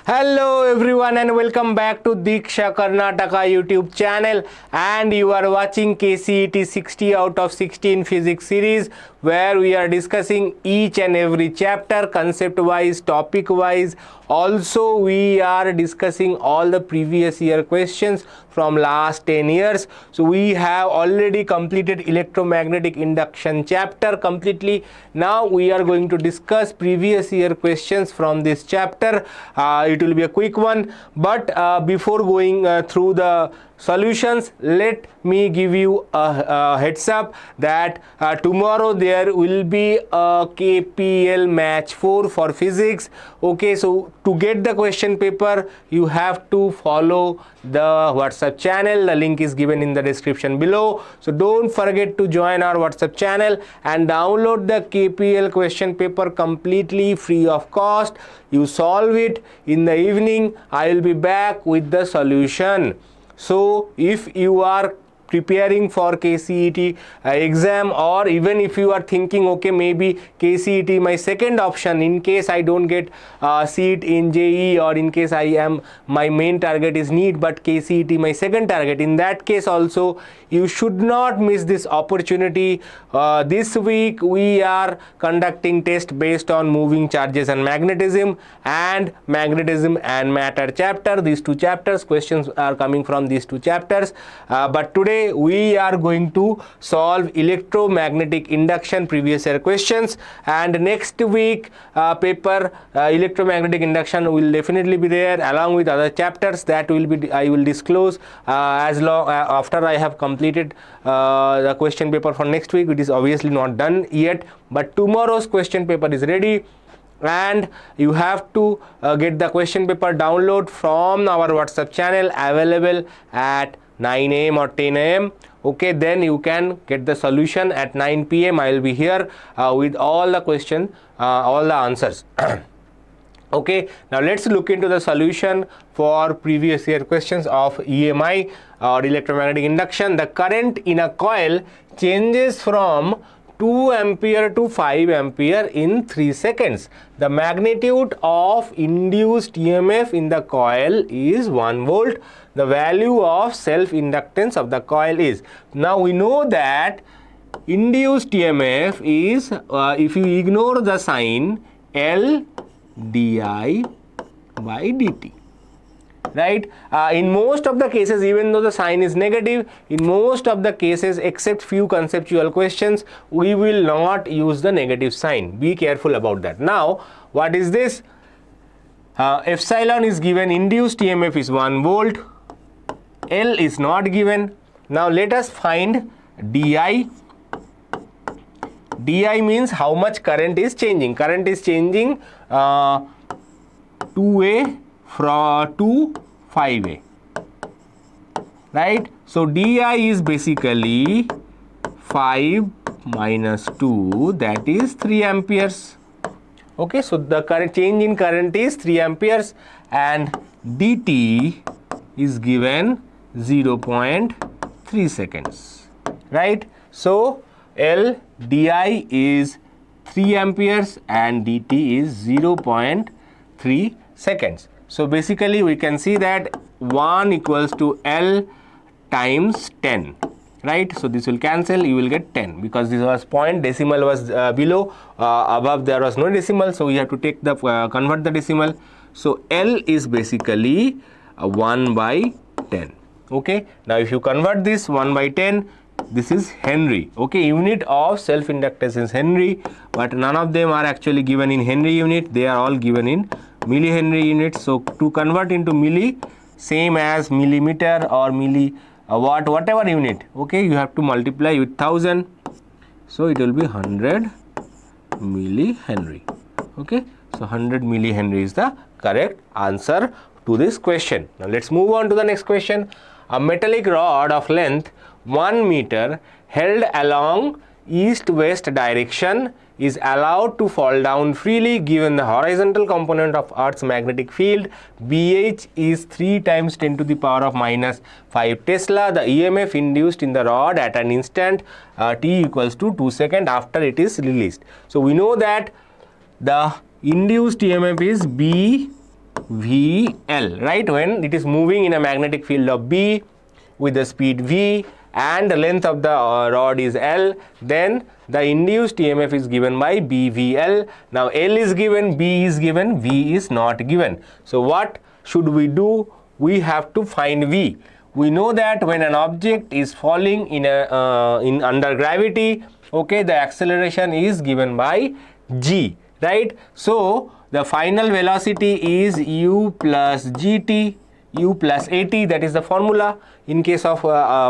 Hello everyone and welcome back to Diksha Karnataka YouTube channel, and you are watching KCET 60 out of 16 physics series, where we are discussing each and every chapter concept wise, topic wise. Also we are discussing all the previous year questions from last 10 years. So we have already completed electromagnetic induction chapter completely. Now we are going to discuss previous year questions from this chapter. It will be a quick one, but before going through the solutions, let me give you a heads up that tomorrow there will be a KPL match 4 for physics. Okay, so to get the question paper you have to follow the WhatsApp channel. The link is given in the description below, so don't forget to join our WhatsApp channel and download the KPL question paper completely free of cost. You solve it in the evening. I will be back with the solution. So if you are preparing for KCET exam, or even if you are thinking okay, maybe KCET my second option in case I don't get seat in JEE, or in case my main target is NEET but KCET my second target, in that case also you should not miss this opportunity. This week we are conducting test based on moving charges and magnetism and matter chapter. These two chapters, questions are coming from these two chapters, but today we are going to solve electromagnetic induction previous year questions, and next week paper electromagnetic induction will definitely be there along with other chapters that I will disclose as long after I have completed the question paper for next week. It is obviously not done yet, but tomorrow's question paper is ready, and you have to get the question paper download from our WhatsApp channel, available at 9 AM or 10 AM. Okay, then you can get the solution at 9 PM. I will be here with all the question, all the answers. Okay, now let's look into the solution for previous year questions of EMI or electromagnetic induction. The current in a coil changes from 2 ampere to 5 ampere in 3 seconds. The magnitude of induced EMF in the coil is 1 volt. The value of self-inductance of the coil is. Now we know that induced EMF is, if you ignore the sign, L di by dt. Right? In most of the cases, even though the sign is negative, in most of the cases except few conceptual questions, we will not use the negative sign. Be careful about that. Now what is this? Epsilon is given, induced EMF is 1 volt, L is not given. Now let us find di. Di means how much current is changing. Current is changing 2A to 5A, right? So di is basically 5 minus 2, that is 3 amperes. Okay, so the current change in current is 3 amperes, and dt is given 0.3 seconds, right? So L di is 3 amperes and dt is 0.3 seconds. So basically we can see that 1 equals to L times 10, right? So this will cancel, you will get 10 because this was point, decimal was below, above there was no decimal, so we have to take the convert the decimal. So L is basically 1 by 10. Okay, now if you convert this 1 by 10, this is Henry. Okay, unit of self-inductance is Henry, but none of them are actually given in Henry unit, they are all given in millihenry units. So to convert into milli, same as millimeter or milli watt, whatever unit, okay, you have to multiply with 1000, so it will be 100 millihenry. Okay, so 100 millihenry is the correct answer to this question. Now let's move on to the next question. A metallic rod of length 1 meter held along east-west direction is allowed to fall down freely given the horizontal component of Earth's magnetic field. BH is 3 times 10 to the power of minus 5 Tesla. The EMF induced in the rod at an instant t equals to 2 seconds after it is released. So we know that the induced EMF is B VL, right? When it is moving in a magnetic field of B with the speed V and the length of the rod is L, then the induced EMF is given by BVL. Now L is given, B is given, V is not given. So what should we do? We have to find V. We know that when an object is falling in under gravity, okay, the acceleration is given by G, right? So the final velocity is U plus GT, U plus AT, that is the formula. In case of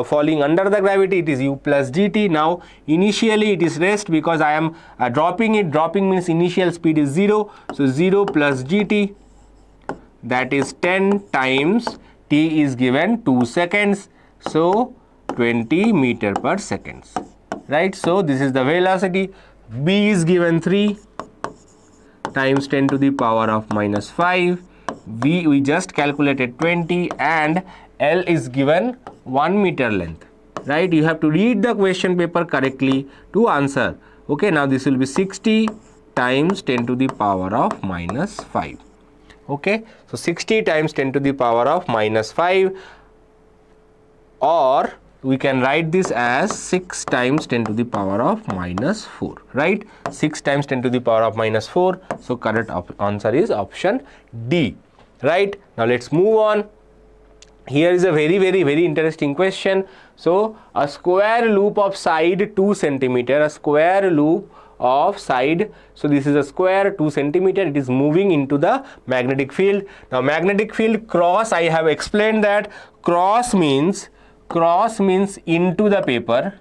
falling under the gravity, it is U plus GT. Now initially it is rest because I am dropping it. Dropping means initial speed is 0. So 0 plus GT, that is 10 times T is given 2 seconds. So 20 meter per seconds, right? So this is the velocity. B is given 3 times 10 to the power of minus 5. V we just calculated 20, and L is given 1 meter length, right? You have to read the question paper correctly to answer. Okay, now this will be 60 times 10 to the power of minus 5. Okay, so 60 times 10 to the power of minus 5, or we can write this as 6 times 10 to the power of minus 4, right? 6 times 10 to the power of minus 4. So correct answer is option D, right? Now let's move on. Here is a very interesting question. So a square loop of side 2 centimeter, a square loop of side, so this is a square 2 centimeter, it is moving into the magnetic field. Now magnetic field cross, I have explained that cross means into the paper,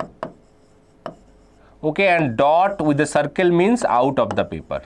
okay, and dot with the circle means out of the paper,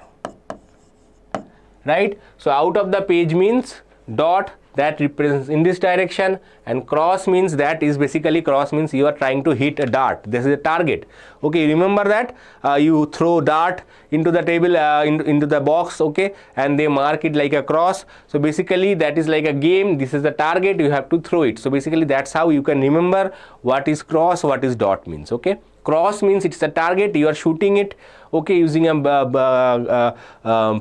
right? So out of the page means dot, that represents in this direction, and cross means, that is basically, cross means you are trying to hit a dart. This is a target. Okay, remember that you throw dart into the table, into the box, okay, and they mark it like a cross. So basically that is like a game. This is the target, you have to throw it. So basically that's how you can remember what is cross, what is dot means. Okay, cross means it's a target, you are shooting it, okay, using a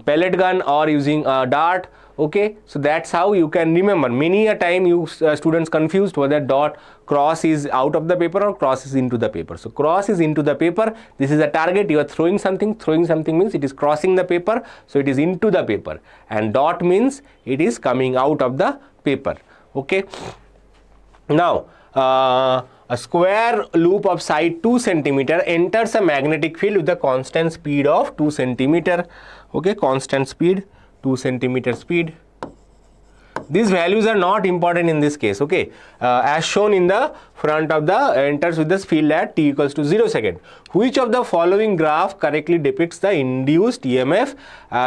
pellet gun or using a dart. Okay, so that's how you can remember. Many a time you students confused whether dot cross is out of the paper or cross is into the paper. So cross is into the paper. This is a target, you are throwing something. Throwing something means it is crossing the paper, so it is into the paper, and dot means it is coming out of the paper. Okay, now a square loop of side 2 centimeter enters a magnetic field with a constant speed of 2 centimeter. Okay, constant speed 2 centimeter speed. These values are not important in this case. Okay, as shown in the front of the enters with this field at t equals to 0 second. Which of the following graph correctly depicts the induced EMF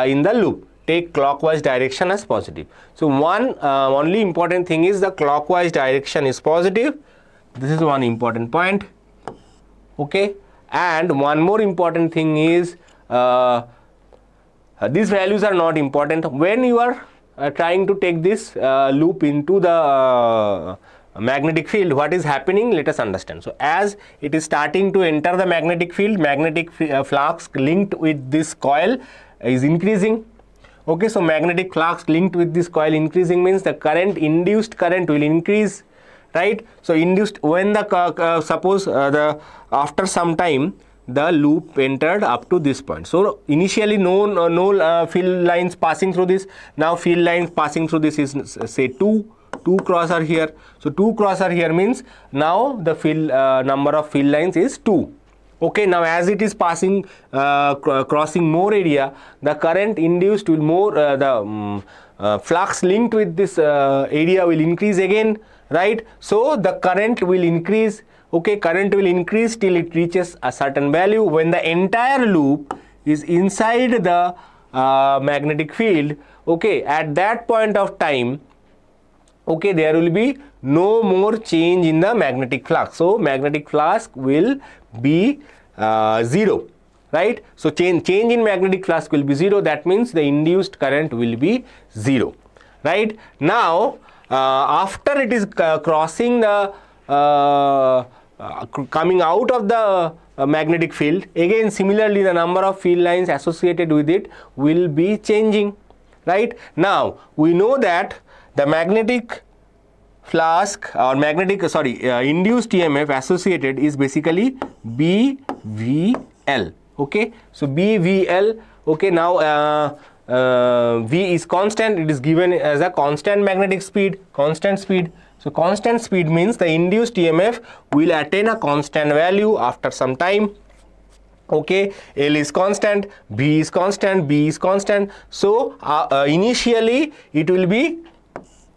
in the loop? Take clockwise direction as positive. So one only important thing is the clockwise direction is positive. This is one important point. Okay, and one more important thing is these values are not important. When you are trying to take this loop into the magnetic field, what is happening? Let us understand. So as it is starting to enter the magnetic field, magnetic flux linked with this coil is increasing. Okay, so magnetic flux linked with this coil increasing means the current, induced current will increase, right? So induced, when the suppose after some time the loop entered up to this point. So initially no field lines passing through this. Now field lines passing through this is say 2 cross are here. So 2 cross are here means now the field number of field lines is 2. Okay, now as it is passing crossing more area, the current induced will more the flux linked with this area will increase again, right? So the current will increase. Okay, current will increase till it reaches a certain value. When the entire loop is inside the magnetic field, okay, at that point of time, okay, there will be no more change in the magnetic flux. So magnetic flux will be 0, right? So change in magnetic flux will be 0. That means the induced current will be 0, right? Now after it is crossing the coming out of the magnetic field, again similarly the number of field lines associated with it will be changing, right? Now we know that the magnetic flask or induced EMF associated is basically BVL. Okay, so BVL. Okay, now V is constant, it is given as a constant magnetic speed, constant speed. So constant speed means the induced EMF will attain a constant value after some time. Okay, L is constant, B is constant, B is constant. So initially it will be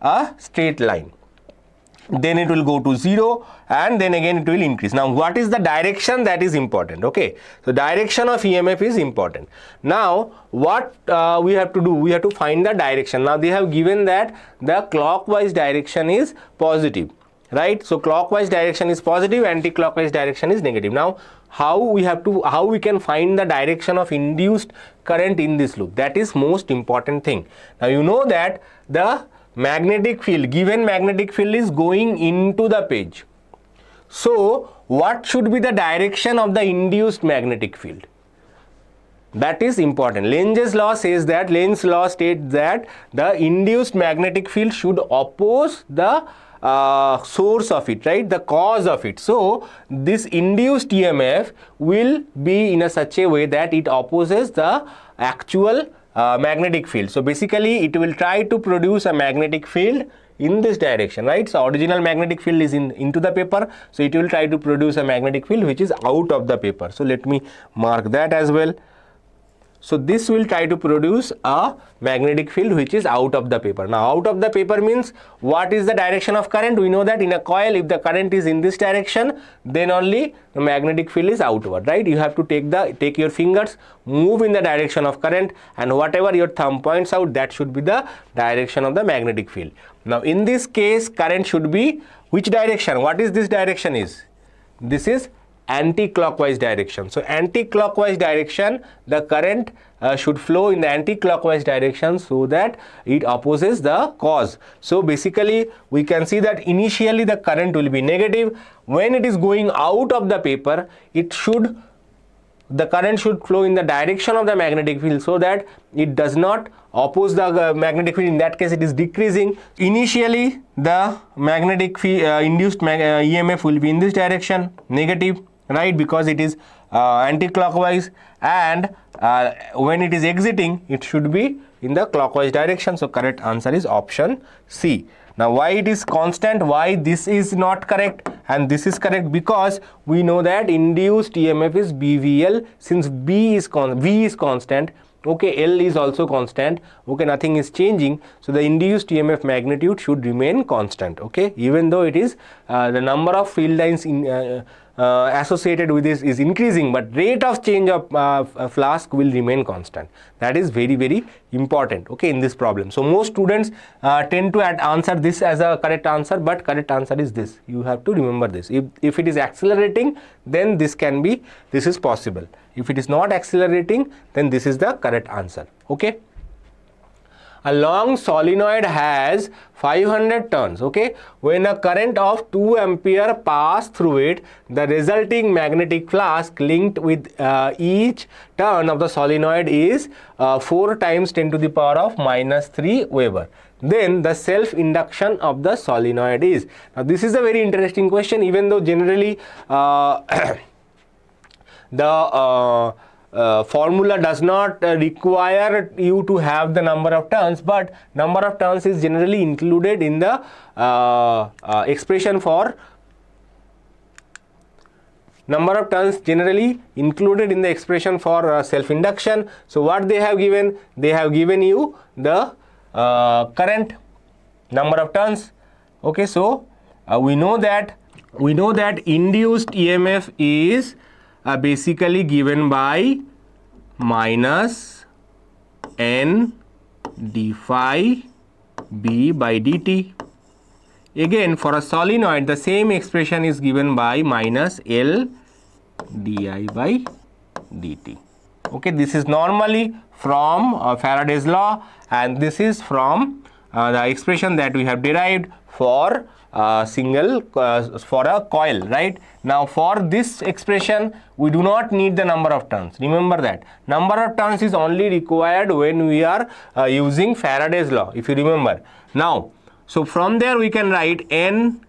a straight line, then it will go to 0, and then again it will increase. Now what is the direction? That is important. Okay, so direction of EMF is important. Now what we have to do, we have to find the direction. Now they have given that the clockwise direction is positive, right? So clockwise direction is positive, anti-clockwise direction is negative. Now how we can find the direction of induced current in this loop? That is most important thing. Now you know that the magnetic field, given magnetic field is going into the page. So what should be the direction of the induced magnetic field? That is important. Lenz's law says that, Lenz's law states that the induced magnetic field should oppose the source of it, right, the cause of it. So this induced EMF will be in a such a way that it opposes the actual magnetic field. So basically it will try to produce a magnetic field in this direction, right? So original magnetic field is into the paper, so it will try to produce a magnetic field which is out of the paper. So let me mark that as well. So this will try to produce a magnetic field which is out of the paper. Now out of the paper means what is the direction of current? We know that in a coil, if the current is in this direction, then only the magnetic field is outward, right? You have to take your fingers, move in the direction of current, and whatever your thumb points out, that should be the direction of the magnetic field. Now in this case, current should be which direction? What is this direction is? This is anti-clockwise direction. So anti-clockwise direction, the current should flow in the anti-clockwise direction so that it opposes the cause. So basically we can see that initially the current will be negative. When it is going out of the paper, the current should flow in the direction of the magnetic field so that it does not oppose the magnetic field. In that case it is decreasing. Initially the magnetic induced EMF will be in this direction, negative, right, because it is anti-clockwise, and when it is exiting it should be in the clockwise direction. So correct answer is option C. Now why it is constant, why this is not correct and this is correct? Because we know that induced EMF is BVL, since V is constant. Okay, L is also constant. Okay, nothing is changing, so the induced EMF magnitude should remain constant. Okay, even though it is the number of field lines associated with this is increasing, but rate of change of flask will remain constant. That is very, very important, okay, in this problem. So most students tend to answer this as a correct answer, but correct answer is this. You have to remember this. If it is accelerating, then this is possible. If it is not accelerating, then this is the correct answer. Okay. A long solenoid has 500 turns. Okay, when a current of 2 ampere pass through it, the resulting magnetic flask linked with each turn of the solenoid is 4 times 10 to the power of minus 3 Weber. Then the self-induction of the solenoid is. Now this is a very interesting question, even though generally the formula does not require you to have the number of turns, but number of turns is generally included in the expression for self-induction. So what they have given? They have given you the current number of turns. Okay, so we know that induced EMF is basically given by minus n d phi b by dt. Again, for a solenoid, the same expression is given by minus L di by dt. Okay, this is normally from Faraday's law, and this is from the expression that we have derived for for a coil, right? Now for this expression we do not need the number of turns. Remember that number of turns is only required when we are using Faraday's law, if you remember. Now so from there we can write N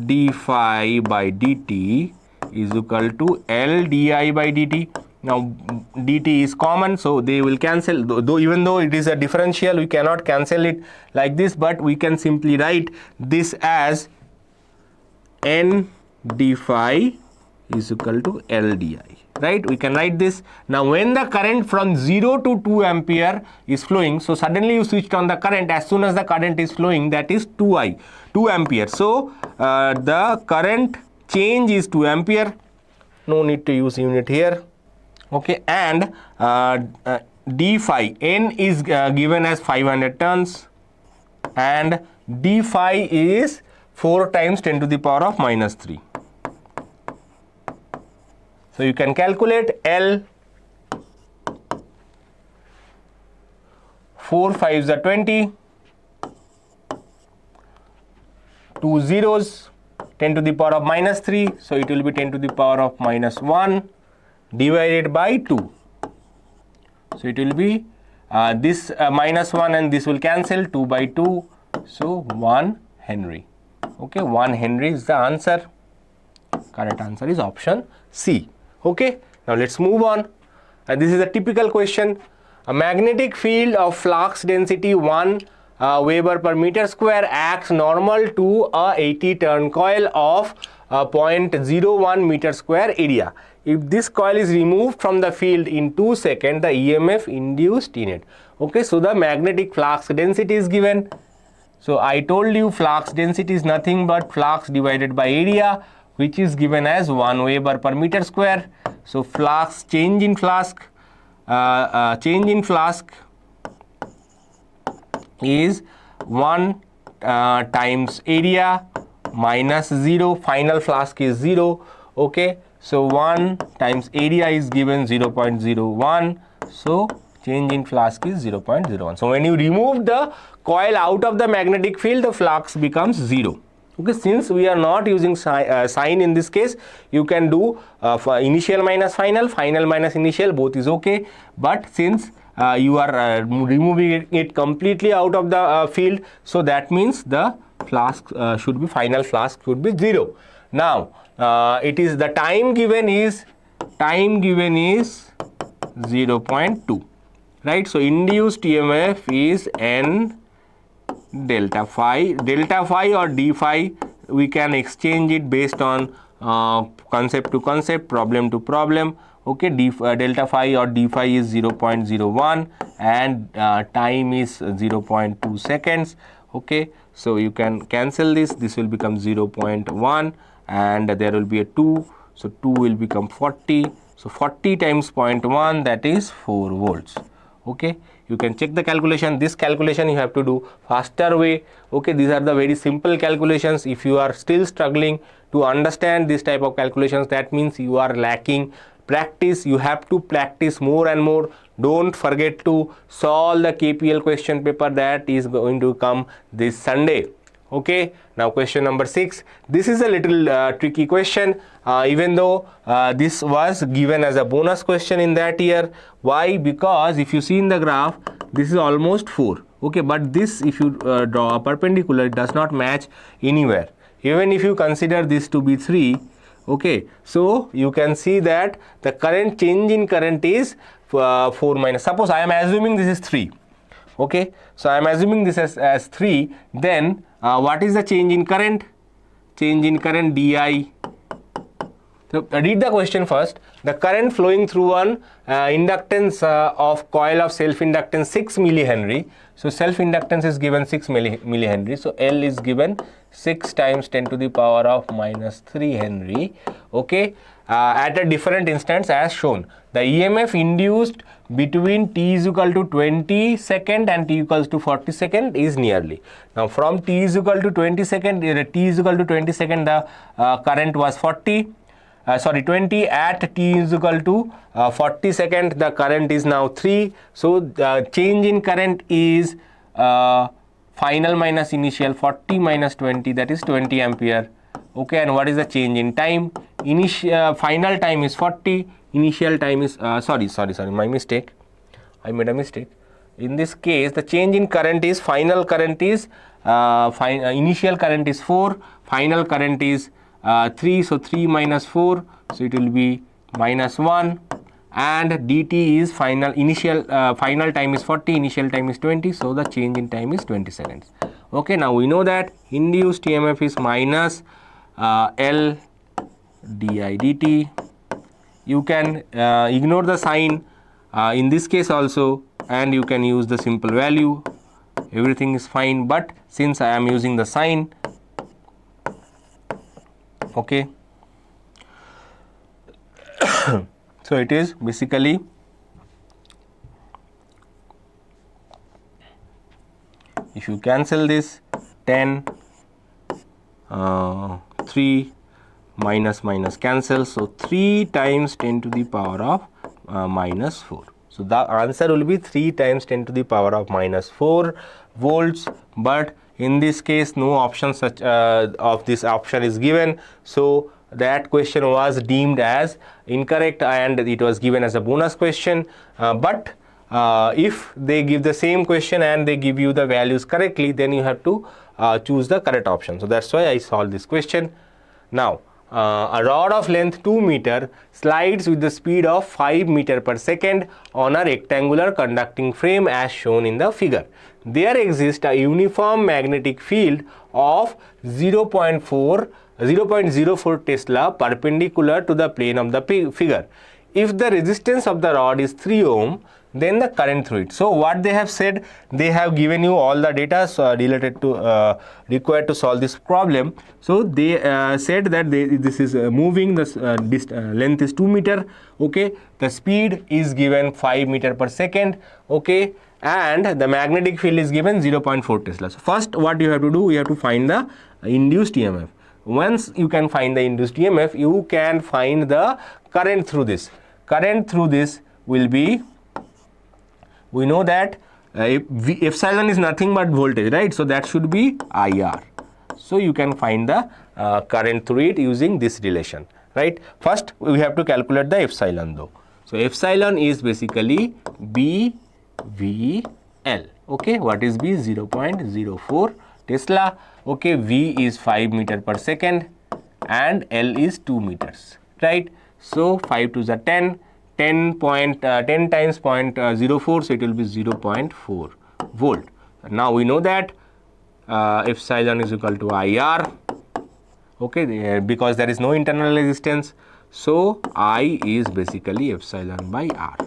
d phi by dt is equal to L di by dt. Now dt is common, so they will cancel, though even though it is a differential we cannot cancel it like this, but we can simply write this as N d phi is equal to L di, right? We can write this. Now when the current from 0 to 2 ampere is flowing, so suddenly you switched on the current, as soon as the current is flowing, that is 2 ampere. So the current change is 2 ampere, no need to use unit here. Okay, and d phi, N is given as 500 turns and d phi is 4 times 10 to the power of minus 3. So you can calculate L, 4 5s are 20, 2 zeros, 10 to the power of minus 3, so it will be 10 to the power of minus 1 divided by 2. So it will be this minus 1 and this will cancel, 2 by 2, so 1 Henry. Okay, 1 Henry is the answer. Correct answer is option C. Okay, now let's move on. And this is a typical question. A magnetic field of flux density 1 Weber per meter square acts normal to a 80 turn coil of 0.01 meter square area. If this coil is removed from the field in 2 seconds, the EMF induced in it. Okay, so the magnetic flux density is given. So I told you flux density is nothing but flux divided by area, which is given as 1 Weber per meter square. So flux change in flask is 1 times area minus 0. Final flask is 0. Okay, so 1 times area is given 0.01. So change in flask is 0.01. So when you remove the coil out of the magnetic field, the flux becomes 0. Okay, since we are not using sign in this case, you can do for initial minus final, final minus initial, both is okay. But since you are removing it completely out of the field, so that means the flask should be, final flask should be 0. Now it is the time given is 0.2, right? So induced EMF is N delta phi or d phi. We can exchange it based on concept to concept, problem to problem. Okay, delta phi or d phi is 0.01 and time is 0.2 seconds. Okay, so you can cancel this, this will become 0.1 and there will be a 2, so 2 will become 40. So 40 times 0.1, that is 4 volts. Okay, you can check the calculation. This calculation you have to do faster way. Okay, these are the very simple calculations. If you are still struggling to understand this type of calculations, that means you are lacking practice. You have to practice more and more. Don't forget to solve the KPL question paper that is going to come this Sunday. Okay, now question number 6. This is a little tricky question, even though this was given as a bonus question in that year. Why? Because if you see in the graph, this is almost 4. Okay, but this, if you draw a perpendicular, it does not match anywhere. Even if you consider this to be 3, okay, so you can see that the current change in current is 4 minus. Suppose I am assuming this is 3. Okay, so I am assuming this as 3. Then what is the change in current? Change in current di. So read the question first. The current flowing through an inductance of coil of self-inductance 6 millihenry. So self-inductance is given 6 millihenry. So L is given 6 times 10 to the power of minus 3 Henry. Okay, at a different instance as shown. The EMF induced between t is equal to 20 second and t equals to 40 second is nearly. Now from t is equal to 20 second, the current was 20. At t is equal to 40 second, the current is now 3. So the change in current is 4 final minus initial, 40 minus 20, that is 20 ampere. Okay, and what is the change in time? Final time is 40, initial time is sorry, my mistake, I made a mistake. In this case, the change in current is, final current is initial current is 4, final current is 3, so 3 minus 4, so it will be minus 1, and dt is final time is 40, initial time is 20, so the change in time is 20 seconds. Okay, now we know that induced EMF is minus L di dt. You can ignore the sign in this case also, and you can use the simple value. Everything is fine, but since I am using the sign, okay, so it is basically if you cancel this 10 3 minus cancel, so 3 times 10 to the power of minus 4. So the answer will be 3 times 10 to the power of minus 4 volts, but in this case no option such of this option is given, so that question was deemed as incorrect and it was given as a bonus question. But if they give the same question and they give you the values correctly, then you have to choose the correct option. So that's why I solved this question. Now a rod of length 2 meter slides with the speed of 5 meter per second on a rectangular conducting frame as shown in the figure. There exists a uniform magnetic field of 0.04 Tesla perpendicular to the plane of the figure. If the resistance of the rod is 3 ohm, then the current through it. So what they have said, they have given you all the data related to required to solve this problem. So they said that this is moving, this length is 2 meter, okay, the speed is given 5 meter per second, okay, and the magnetic field is given 0.4 Tesla. So first what you have to do, you have to find the induced EMF. Once you can find the induced EMF, you can find the current through this. Current through this will be, we know that epsilon is nothing but voltage, right? So that should be IR. So you can find the current through it using this relation, right? First we have to calculate the epsilon though. So epsilon is basically BVL. Okay, what is B? 0.04 Tesla. Okay, V is 5 meter per second and L is 2 meters, right? So 5 to the 10 times 0.04, so it will be 0.4 volt. Now we know that epsilon is equal to IR, okay, because there is no internal resistance, so I is basically epsilon by R.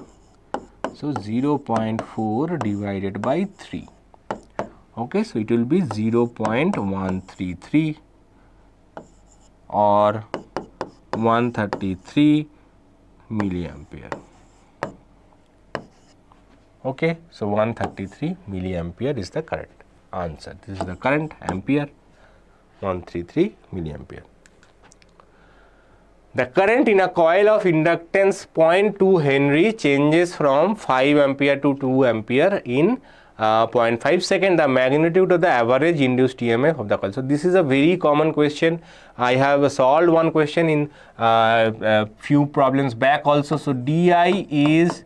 So 0.4 divided by 3, okay, so it will be 0.133 or 133 milliampere. Okay, so 133 milliampere is the correct answer. This is the current ampere, 133 milliampere. The current in a coil of inductance 0.2 Henry changes from 5 ampere to 2 ampere in 0.5 second. The magnitude of the average induced EMF of the coil. So this is a very common question. I have solved one question in few problems back also. So di is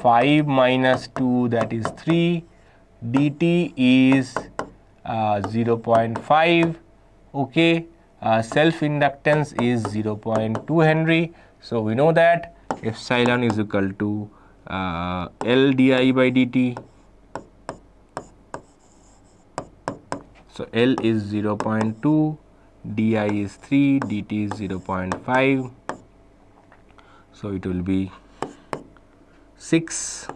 5 minus 2, that is 3. dt is 0.5. Okay, self-inductance is 0.2 Henry. So we know that epsilon is equal to L di by dt. So L is 0.2, di is 3, dt is 0.5. So it will be 6.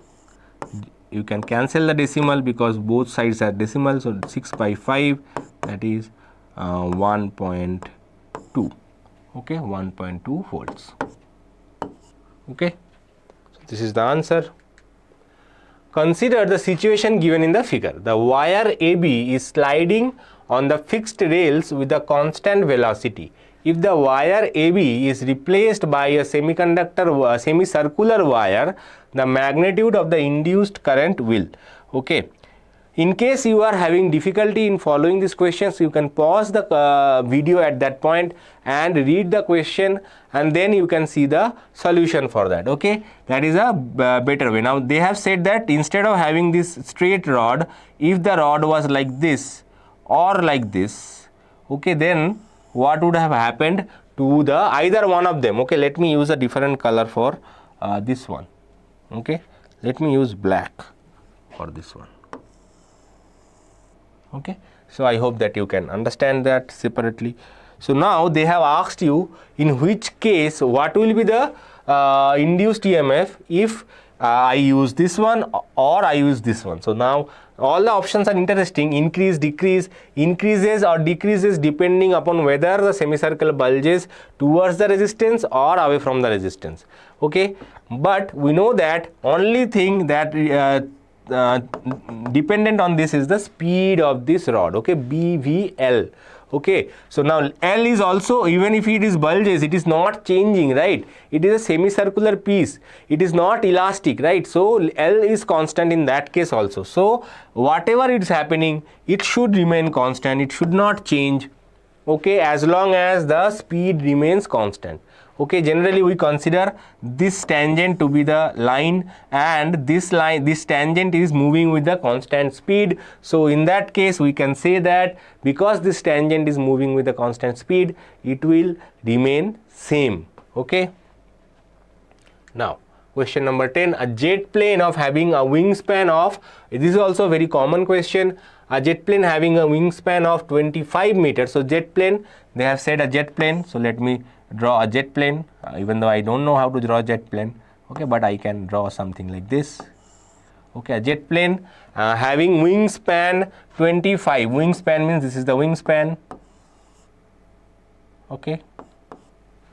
You can cancel the decimal because both sides are decimal. So 6 by 5, that is 1.2. Okay, 1.2 volts. Okay, so this is the answer. Consider the situation given in the figure. The wire AB is sliding on the fixed rails with a constant velocity. If the wire AB is replaced by a semicircular wire, the magnitude of the induced current will. Okay, In case you are having difficulty in following these questions, you can pause the video at that point and read the question, and then you can see the solution for that. Okay, that is a better way. Now they have said that instead of having this straight rod, if the rod was like this or like this, okay, then what would have happened to the either one of them? Okay, let me use a different color for this one. Okay, let me use black for this one. Okay, so I hope that you can understand that separately. So now they have asked you in which case what will be the induced EMF if I use this one or I use this one. So now all the options are interesting: increase, decrease, increases or decreases depending upon whether the semicircle bulges towards the resistance or away from the resistance. Okay, but we know that only thing that dependent on this is the speed of this rod. Okay, BVL. Okay, so now L is also, even if it is bulges, it is not changing, right? It is a semicircular piece, it is not elastic, right? So L is constant in that case also. So whatever is happening, it should remain constant, it should not change. Okay, as long as the speed remains constant. Okay, generally we consider this tangent to be the line, and this tangent is moving with the constant speed. So in that case we can say that because this tangent is moving with the constant speed, it will remain same. Okay, now question number 10, a jet plane of having a wingspan of, this is also a very common question, a jet plane having a wingspan of 25 meters. So jet plane, they have said a jet plane, so let me draw a jet plane, even though I don't know how to draw a jet plane. Okay, but I can draw something like this. Okay, a jet plane having wingspan 25. Wingspan means this is the wingspan. Okay,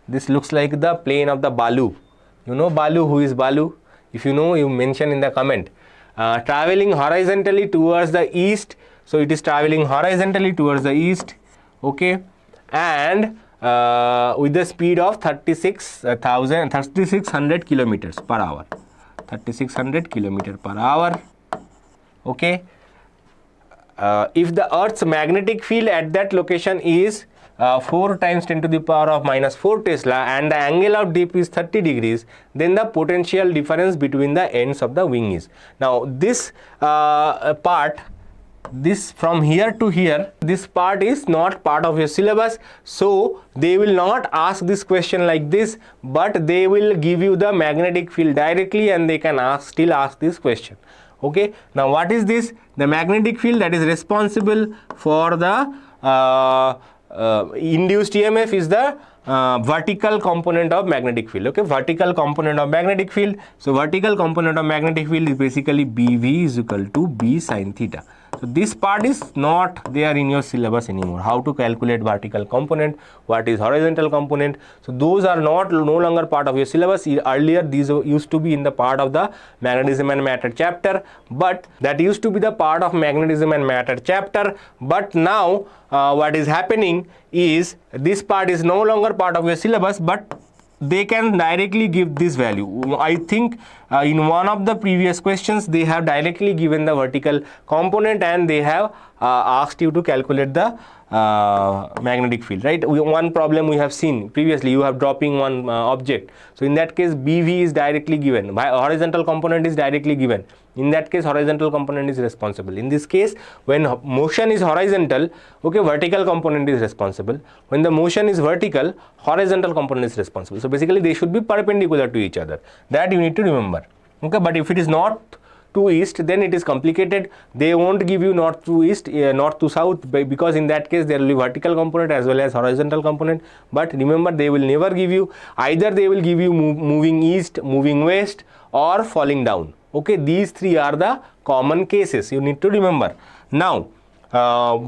this looks like the plane of the Balu. You know Balu? Who is Balu? If you know, you mention in the comment. Traveling horizontally towards the east, so it is traveling horizontally towards the east. Okay, and with the speed of 3600 kilometers per hour. 3600 kilometers per hour. Okay, if the Earth's magnetic field at that location is 4 times 10 to the power of minus 4 Tesla and the angle of dip is 30 degrees, then the potential difference between the ends of the wing is. Now this part, this from here to here, this part is not part of your syllabus, so they will not ask this question like this, but they will give you the magnetic field directly and they can still ask this question. Okay, now what is this? The magnetic field that is responsible for the induced EMF is the vertical component of magnetic field. Okay, vertical component of magnetic field. So vertical component of magnetic field is basically BV is equal to B sin theta. So this part is not there in your syllabus anymore. How to calculate vertical component, what is horizontal component. So those are no longer part of your syllabus. Earlier these used to be in the part of the magnetism and matter chapter, but that used to be the part of magnetism and matter chapter. But now what is happening is this part is no longer part of your syllabus, but they can directly give this value. I think in one of the previous questions they have directly given the vertical component and they have asked you to calculate the magnetic field, right? One problem we have seen previously, you have dropping one object. So in that case BV is directly given, horizontal component is directly given. In that case horizontal component is responsible. In this case, when motion is horizontal, okay, vertical component is responsible. When the motion is vertical, horizontal component is responsible. So basically they should be perpendicular to each other. That you need to remember. Okay, but if it is north to east, then it is complicated. They won't give you north to east, north to south, because in that case there will be vertical component as well as horizontal component. But remember, they will never give you, either they will give you moving east, moving west, or falling down. Okay, these three are the common cases you need to remember. Now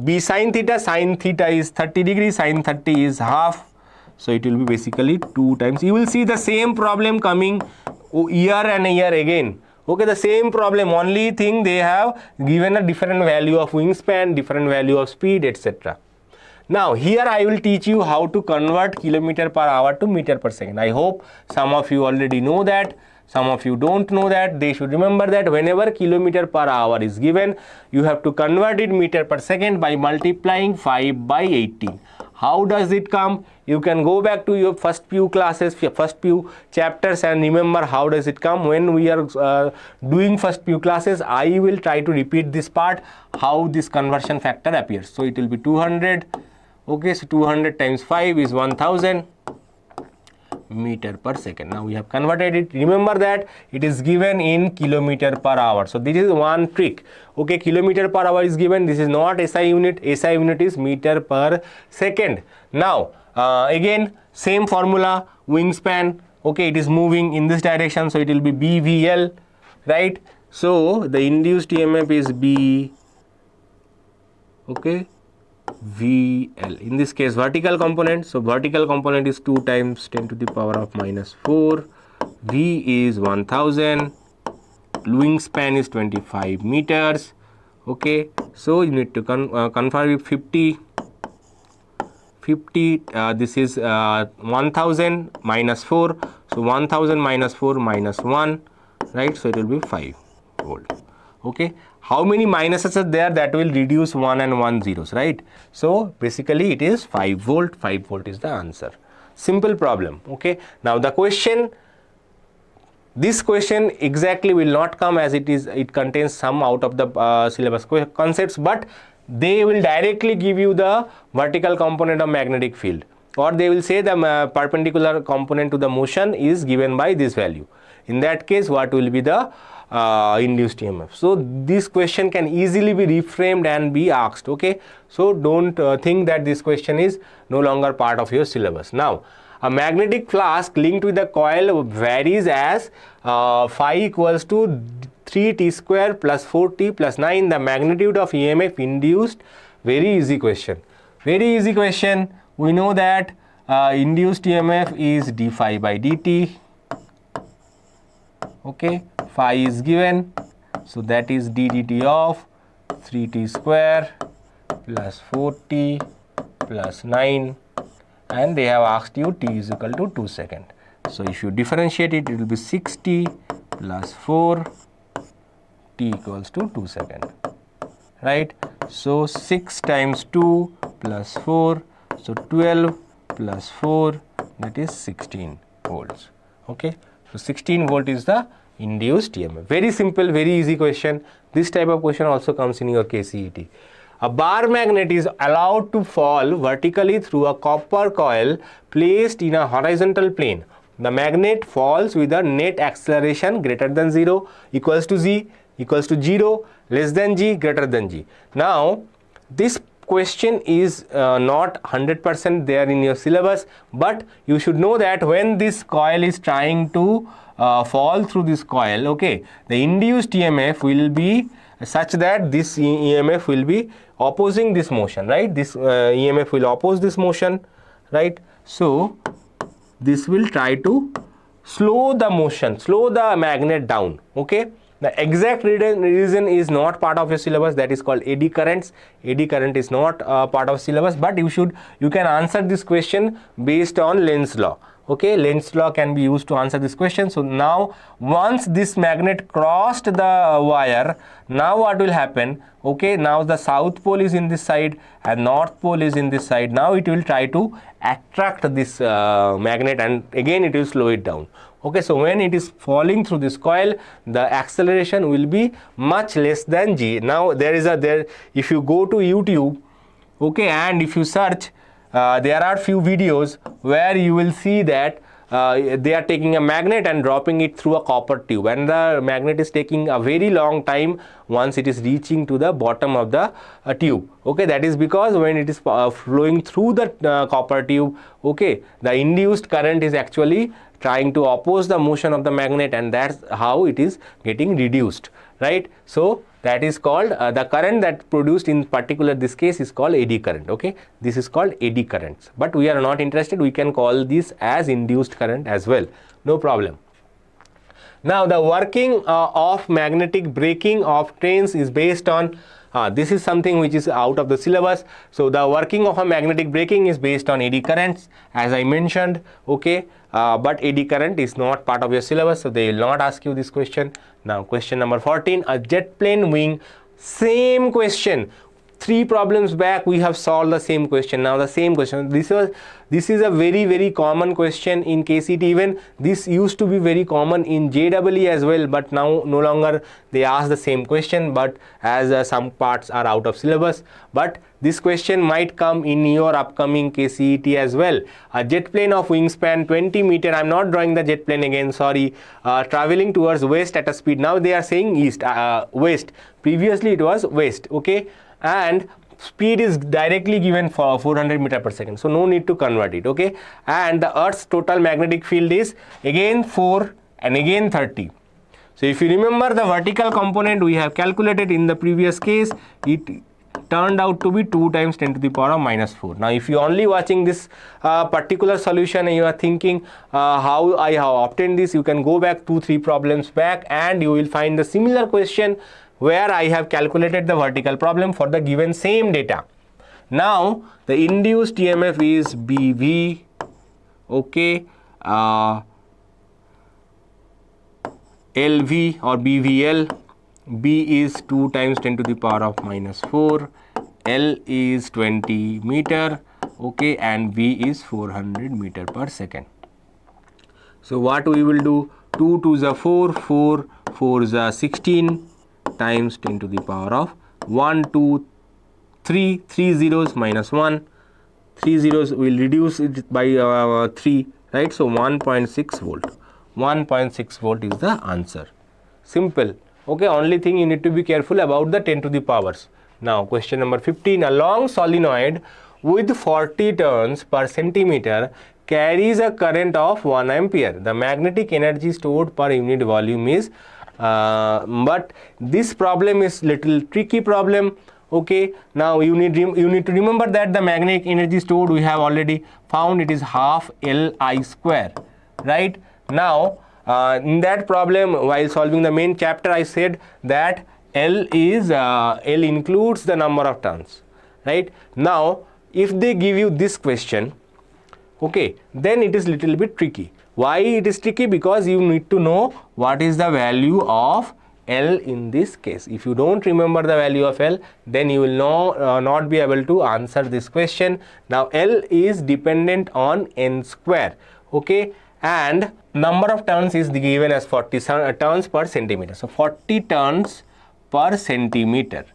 B sin theta is 30 degrees, sin 30 is half, so it will be basically 2 times. You will see the same problem coming year and year again. Okay, the same problem, only thing they have given a different value of wingspan, different value of speed, etc. Now here I will teach you how to convert kilometer per hour to meter per second. I hope some of you already know that. Some of you don't know that. They should remember that whenever kilometer per hour is given, you have to convert it meter per second by multiplying 5 by 18. How does it come? You can go back to your first few classes, first few chapters, and remember how does it come. When we are doing first few classes, I will try to repeat this part, how this conversion factor appears. So it will be 200. Okay, so 200 times 5 is 1000 meter per second. Now we have converted it. Remember that it is given in kilometer per hour. So this is one trick. Okay, kilometer per hour is given. This is not SI unit. SI unit is meter per second. Now again same formula, wingspan. Okay, it is moving in this direction, so it will be BVL, right? So the induced EMF is B, okay, VL. In this case vertical component, so vertical component is 2 times 10 to the power of minus 4. V is 1000. Wingspan is 25 meters. Okay, so you need to convert with 50. This is 1000 minus 4. So 1000 minus 4 minus 1, right? So it will be 5 volt. Okay, how many minuses are there? That will reduce 1 and 1 zeros, right? So basically it is 5 volt. 5 volt is the answer. Simple problem. Okay, now the question, this question exactly will not come, as it contains some out of the syllabus concepts, but they will directly give you the vertical component of magnetic field, or they will say the perpendicular component to the motion is given by this value. In that case, what will be the induced EMF? So this question can easily be reframed and be asked. Okay, so don't think that this question is no longer part of your syllabus. Now a magnetic flask linked with the coil varies as phi equals to 3t square plus 4t plus 9. The magnitude of EMF induced. Very easy question. Very easy question. We know that induced EMF is d phi by dt. Okay, phi is given, so that is d dt of 3t square plus 4t plus 9, and they have asked you t is equal to 2 seconds. So if you differentiate it, it will be 6t plus 4, t equals to 2 seconds, right? So 6 times 2 plus 4, so 12 plus 4, that is 16 volts. Okay, so 16 volt is the induced EMF. Very simple, very easy question. This type of question also comes in your KCET. A bar magnet is allowed to fall vertically through a copper coil placed in a horizontal plane. The magnet falls with a net acceleration greater than 0, equals to z, equals to 0, less than g, greater than g. Now this question is not 100% there in your syllabus, but you should know that when this coil is trying to fall through this coil, okay, the induced EMF will be such that this EMF will be opposing this motion, right? This EMF will oppose this motion, right? So this will try to slow the motion, slow the magnet down. Okay, the exact reason is not part of your syllabus. That is called eddy currents. Eddy current is not part of syllabus, but you can answer this question based on Lenz's law. Okay, Lenz's law can be used to answer this question. So now once this magnet crossed the wire, now what will happen? Okay, now the south pole is in this side and north pole is in this side. Now it will try to attract this magnet, and again it will slow it down. Okay, so when it is falling through this coil, the acceleration will be much less than g. Now if you go to YouTube, okay, and if you search, there are few videos where you will see that they are taking a magnet and dropping it through a copper tube, and the magnet is taking a very long time once it is reaching to the bottom of the tube. Okay, that is because when it is flowing through the copper tube, okay, the induced current is actually trying to oppose the motion of the magnet, and that's how it is getting reduced, right? So that is called the current that produced in particular this case is called eddy current. Okay, this is called eddy currents, but we are not interested. We can call this as induced current as well, no problem. Now the working of magnetic braking of trains is based on This is something which is out of the syllabus. So the working of a magnetic braking is based on eddy currents, as I mentioned, okay. But eddy current is not part of your syllabus, so they will not ask you this question. Now question number 14, a jet plane wing. Same question. 3 problems back we have solved the same question. Now the same question. This is a very common question in KCET. Even this used to be very common in JEE as well, but now no longer they ask the same question, but as some parts are out of syllabus. But this question might come in your upcoming KCET as well. A jet plane of wingspan 20 meter. I'm not drawing the jet plane again, sorry. Traveling towards west at a speed. Now they are saying east, west. Previously it was west, okay. And speed is directly given for 400 meter per second, so no need to convert it, okay. And the Earth's total magnetic field is again 4 and again 30. So if you remember the vertical component we have calculated in the previous case, it turned out to be 2 times 10 to the power of minus 4. Now if you only watching this particular solution and you are thinking how I have obtained this, you can go back 2-3 problems back and you will find the similar question where I have calculated the vertical problem for the given same data. Now the induced EMF is BV, okay, LV or BVL. B is 2 times 10 to the power of minus 4, L is 20 meter, okay, and V is 400 meter per second. So what we will do, 2 to the 4, 4 4 the 16 times 10 to the power of 1, 2, 3, 3 zeros minus 1, 3 zeros will reduce it by 3, right? So 1.6 volt. 1.6 volt is the answer. Simple. Okay, only thing you need to be careful about the 10 to the powers. Now question number 15, a long solenoid with 40 turns per centimeter carries a current of 1 ampere. The magnetic energy stored per unit volume is but this problem is little tricky problem, okay. Now you need to remember that the magnetic energy stored we have already found, it is half Li square, right? Now in that problem while solving the main chapter I said that L includes the number of turns, right? Now if they give you this question, okay, then it is little bit tricky. Why it is tricky? Because you need to know what is the value of L in this case. If you don't remember the value of L, then you will not be able to answer this question. Now L is dependent on N square, okay, and number of turns is given as 40 turns per centimeter. So 40 turns per centimeter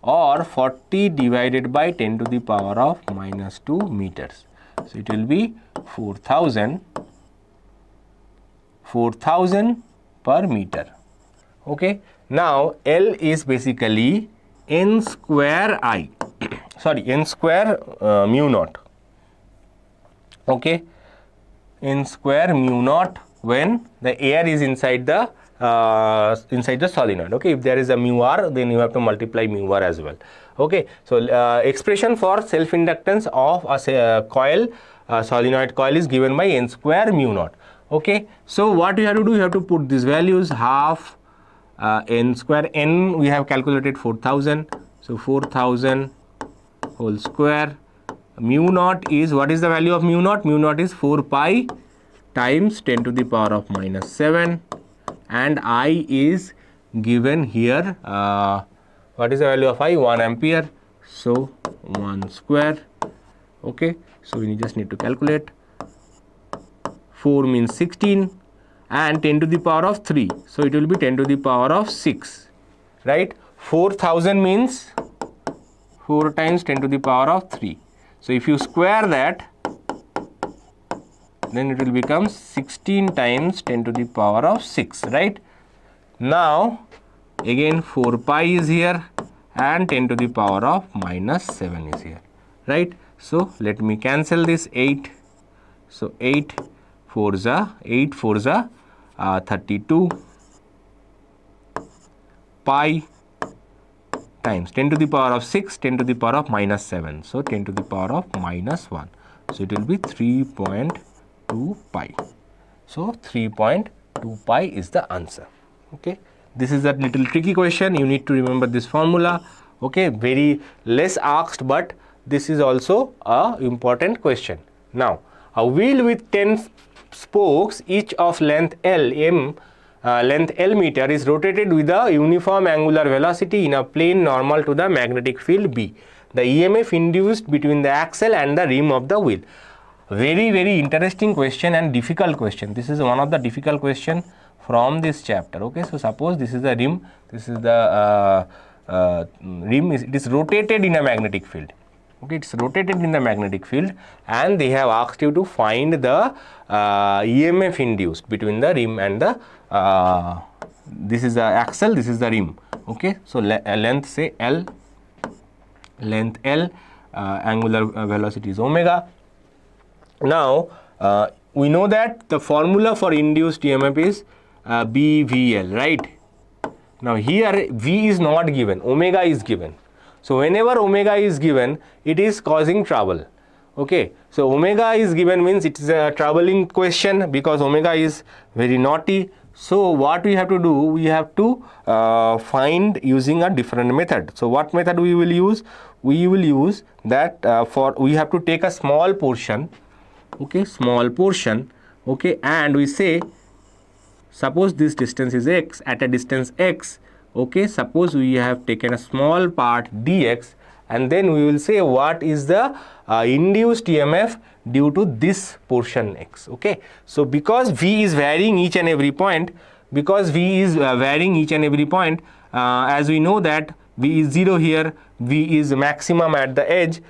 or 40 divided by 10 to the power of minus 2 meters. So it will be 4000 per meter, okay. Now L is basically N square I sorry N square mu naught, okay, N square mu naught when the air is inside the solenoid, okay. If there is a mu r, then you have to multiply mu r as well, okay. So expression for self inductance of a coil, solenoid coil, is given by N square mu naught, okay. So what you have to do, you have to put these values, half N square, N we have calculated 4000, so 4000 whole square, mu naught is, what is the value of mu naught? Mu naught is 4 pi times 10 to the power of minus 7, and I is given here, what is the value of I? 1 ampere, so 1 square, okay. So we just need to calculate. 4 means 16 and 10 to the power of 3, so it will be 10 to the power of 6, right? 4000 means 4 times 10 to the power of 3. So if you square that, then it will become 16 times 10 to the power of 6, right? Now again 4 pi is here and 10 to the power of minus 7 is here, right? So let me cancel this 8. So 8 4 za 32 pi times 10 to the power of 6, 10 to the power of minus 7. So 10 to the power of minus 1. So it will be 3.2 pi. So 3.2 pi is the answer. Okay. This is a little tricky question. You need to remember this formula. Okay, very less asked, but this is also a important question. Now, a wheel with 10 spokes, each of length L meter, is rotated with a uniform angular velocity in a plane normal to the magnetic field B. The EMF induced between the axle and the rim of the wheel. Very interesting question and difficult question. This is one of the difficult question from this chapter. Okay, so suppose this is the rim, this is the rim, it is rotated in a magnetic field. Okay, it's rotated in the magnetic field, and they have asked you to find the EMF induced between the rim and the this is the axle, this is the rim. Okay, so length say L, length L, angular velocity is omega. Now we know that the formula for induced EMF is BVL, right? Now here V is not given, omega is given. So whenever omega is given, it is causing trouble. Okay, so omega is given means it is a troubling question because omega is very naughty. So what we have to do, we have to find using a different method. So what method we will use? We will use that we have to take a small portion. Okay, small portion. Okay, and we say, suppose this distance is x, at a distance x. Okay, suppose we have taken a small part dx, and then we will say what is the induced EMF due to this portion x. Okay, so because V is varying each and every point, as we know that V is 0 here, V is maximum at the edge,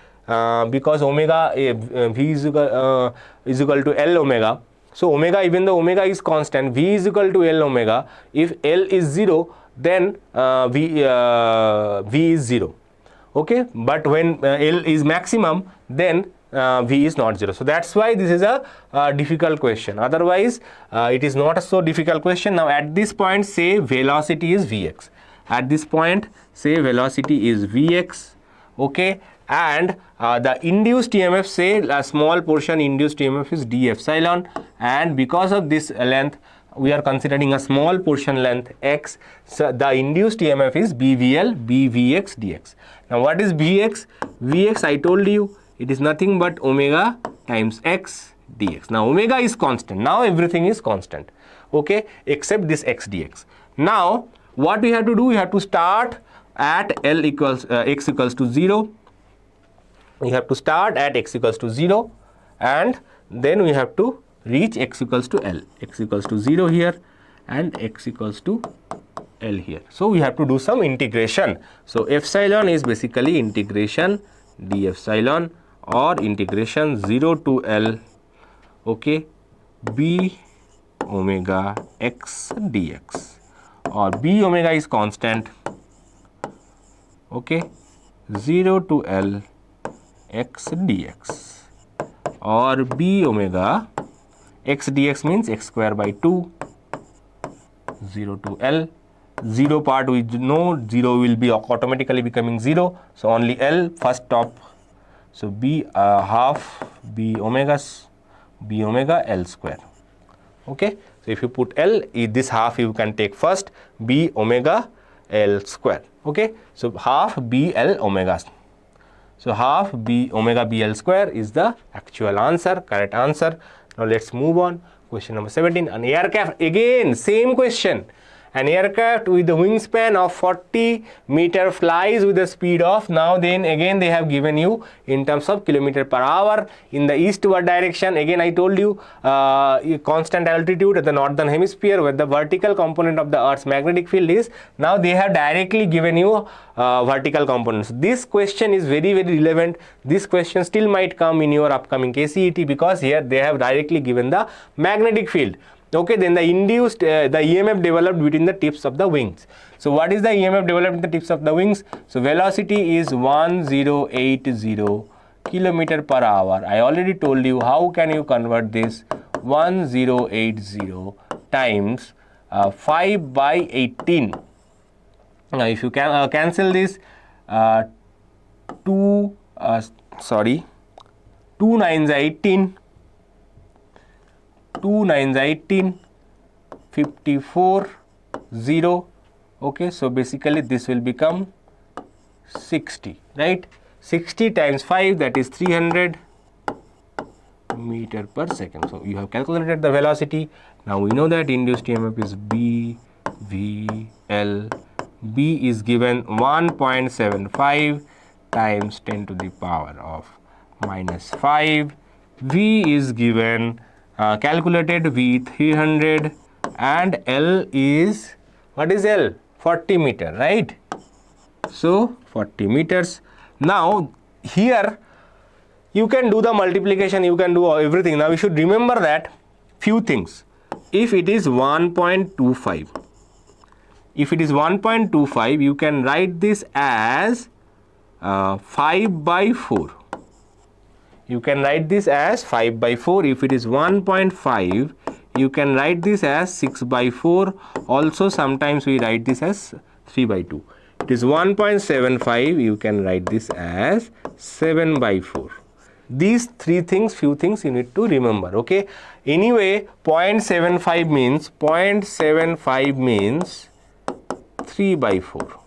because omega V is equal to L omega. So omega, even though omega is constant, V is equal to L omega. If L is 0, then V is 0. Okay, but when L is maximum, then V is not 0. So that's why this is a difficult question. Otherwise it is not a so difficult question. Now at this point say velocity is Vx. At this point say velocity is Vx. Okay, and the induced EMF, say a small portion induced EMF is d epsilon, and because of this length we are considering a small portion length x, so the induced EMF is BVL, BVx dx. Now what is Vx? Vx, I told you, it is nothing but omega times x dx. Now omega is constant, now everything is constant, okay, except this x dx. Now what we have to do, we have to start at L equals x equals to 0. We have to start at x equals to 0, and then we have to reach x equals to L. X equals to 0 here and x equals to L here. So we have to do some integration. So epsilon is basically integration d epsilon, or integration 0 to L, okay, b omega x dx, or b omega is constant, okay, 0 to L x dx, or b omega x dx means x square by 2, 0 to L. 0 part we know 0 will be automatically becoming 0, so only L first top, so b half b omega L square. Okay, so if you put L, this half you can take first, b omega L square. Okay, so half b L omega. So half b omega b L square is the actual answer, correct answer. Now let's move on. Question number 17. An aircraft, again same question. An aircraft with a wingspan of 40 meter flies with the speed of, now then again they have given you in terms of kilometer per hour in the eastward direction. Again I told you constant altitude at the northern hemisphere where the vertical component of the Earth's magnetic field is. Now they have directly given you vertical components. This question is very relevant. This question still might come in your upcoming KCET because here they have directly given the magnetic field. Okay, then the induced the EMF developed between the tips of the wings. So what is the EMF developed in the tips of the wings? So velocity is 1080 kilometer per hour. I already told you how can you convert this 1080 times 5 by 18. Now if you can cancel this 2 9s are 18, 2 9s are 18, 54 0. Okay, so basically this will become 60, right? 60 times 5, that is 300 meter per second. So you have calculated the velocity. Now we know that induced EMF is B, V, L. B is given 1.75 times 10 to the power of minus 5. V is given calculated V 300, and L is, what is L? 40 meter, right? So 40 meters. Now here you can do the multiplication, you can do everything. Now you should remember that few things. If it is 1.25, if it is 1.25, you can write this as 5 by 4. You can write this as 5 by 4. If it is 1.5, you can write this as 6 by 4. Also sometimes we write this as 3 by 2. It is 1.75, you can write this as 7 by 4. These three things, few things you need to remember, okay? Anyway, 0.75 means 3 by 4,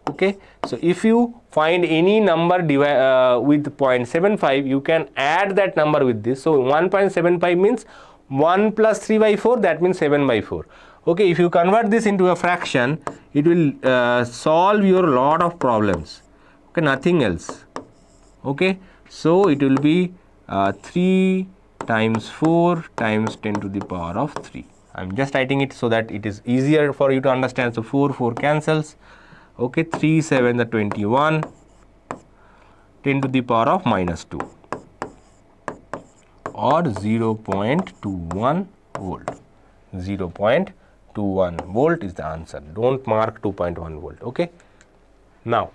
okay? So if you find any number with 0.75, you can add that number with this. So 1.75 means 1 plus 3 by 4, that means 7 by 4. Okay, if you convert this into a fraction, it will solve your lot of problems. Okay, nothing else. Okay, so it will be 3 times 4 times 10 to the power of 3. I am just writing it so that it is easier for you to understand. So 4 cancels. Okay, 3 7 the 21, 10 to the power of minus 2, or 0.21 volt. 0.21 volt is the answer. Don't mark 2.1 volt. Okay. Now,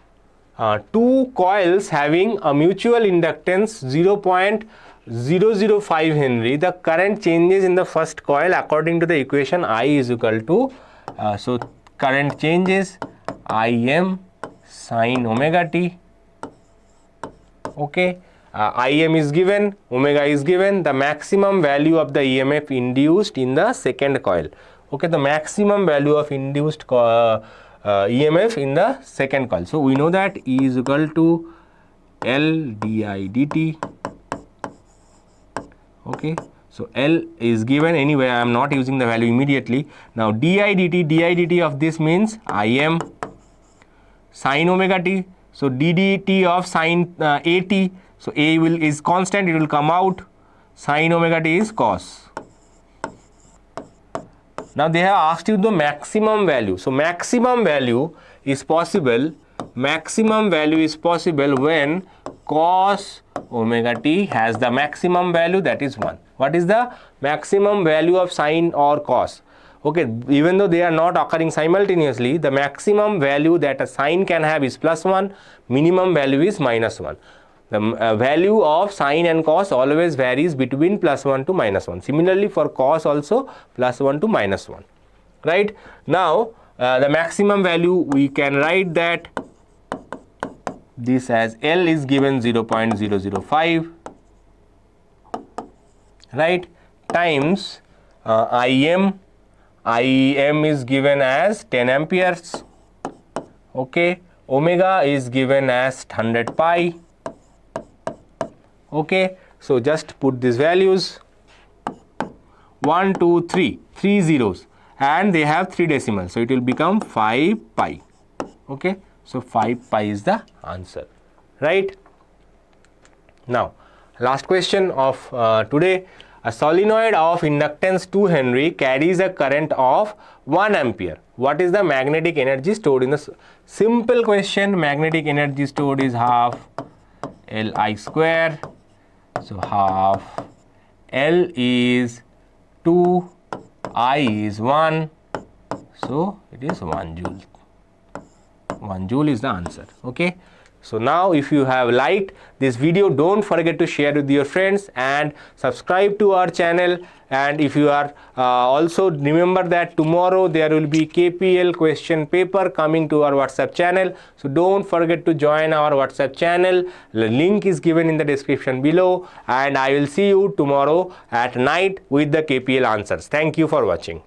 two coils having a mutual inductance 0.005 Henry. The current changes in the first coil according to the equation I is equal to, so current changes Im sin omega t. Okay. Im is given, omega is given, the maximum value of the EMF induced in the second coil. Okay, the maximum value of induced EMF in the second coil. So we know that E is equal to L di dt. Okay, so L is given. Anyway, I am not using the value immediately. Now di dt of this means Im sin omega t. So ddt of sin at. So A is constant, it will come out. Sin omega t is cos. Now they have asked you the maximum value. So maximum value is possible. Maximum value is possible when cos omega t has the maximum value, that is 1. What is the maximum value of sin or cos? Okay, even though they are not occurring simultaneously, the maximum value that a sin can have is +1, minimum value is -1. The value of sin and cos always varies between +1 to -1. Similarly for cos also +1 to -1. Right? Now the maximum value we can write that this as L is given 0.005, right, times Im is given as 10 amperes. Okay, omega is given as 100 pi. Okay, so just put these values 1 2 3 zeros, and they have 3 decimals, so it will become 5 pi. Okay, so 5 pi is the answer, right? Now last question of today. A solenoid of inductance 2 Henry carries a current of 1 ampere. What is the magnetic energy stored in the simple question? Magnetic energy stored is half Li square. So half L is 2, I is 1, so it is 1 joule. 1 joule is the answer. Okay. So now if you have liked this video, don't forget to share with your friends and subscribe to our channel. And if you are also remember that tomorrow there will be KPL question paper coming to our WhatsApp channel. So don't forget to join our WhatsApp channel. The link is given in the description below, and I will see you tomorrow at night with the KPL answers. Thank you for watching.